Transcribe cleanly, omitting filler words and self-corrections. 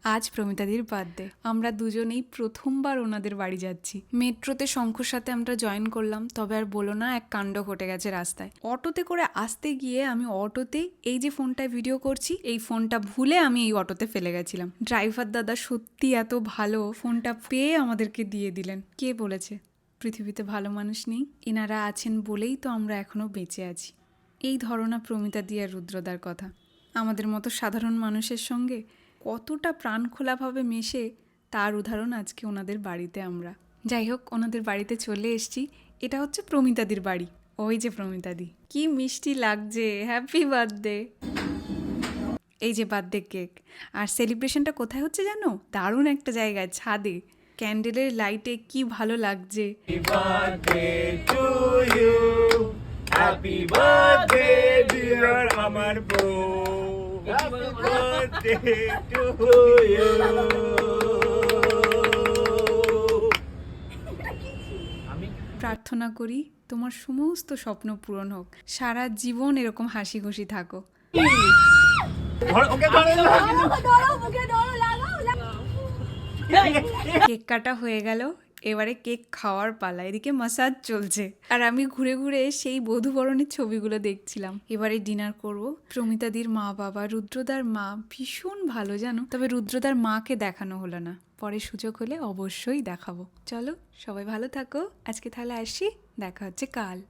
আজ প্রমিতাদির বার্থডে। আমরা দুজনেই প্রথমবার ওনাদের বাড়ি যাচ্ছি। মেট্রোতে শঙ্খর সাথে আমরা জয়েন করলাম, তবে আর বলো না, এক কাণ্ড ঘটে গেছে রাস্তায়। অটোতে করে আসতে গিয়ে আমি অটোতে এই যে ফোনটায় ভিডিও করছি, এই ফোনটা ভুলে আমি এই অটোতে ফেলে গেছিলাম। ড্রাইভার দাদা সত্যি এত ভালো, ফোনটা পেয়ে আমাদেরকে দিয়ে দিলেন। কে বলেছে পৃথিবীতে ভালো মানুষ নেই? এনারা আছেন বলেই তো আমরা এখনো বেঁচে আছি। এই ধারণা প্রমিতাদি আর রুদ্রদার কথা। আমাদের মতো সাধারণ মানুষের সঙ্গে কতটা প্রাণ খোলাভাবে মেশে, তার উদাহরণ আজকে ওনাদের বাড়িতে আমরা। যাই হোক, ওনাদের বাড়িতে চলে এসেছি। এটা হচ্ছে প্রমিতাদির বাড়ি। ওই যে প্রমিতাদি, কি মিষ্টি লাগছে। Happy birthday. এই যে বার্থডে কেক। আর সেলিব্রেশনটা কোথায় হচ্ছে জানো? দারুণ একটা জায়গায়, ছাদে ক্যান্ডেলের লাইটে কি ভালো লাগছে। Happy birthday, dear Amar Bro. Happy birthday to you. প্রার্থনা করি তোমার সমস্ত স্বপ্ন পূরণ হোক, সারা জীবন এরকম হাসি খুশি থাকো। কেক কাটা হয়ে গেল, এবারে কেক খাওয়ার পালা। এদিকে মাসাজ চলছে আর আমি ঘুরে ঘুরে সেই বধূবরণের ছবিগুলো দেখছিলাম। এবারে ডিনার করব। প্রমিতাদির মা বাবা, রুদ্রদার মা ভীষণ ভালো জানো, তবে রুদ্রদার মাকে দেখানো হলো না। পরে সুযোগ হলে অবশ্যই দেখাবো। চলো, সবাই ভালো থাকো। আজকে তাহলে আসি, দেখা হচ্ছে কাল।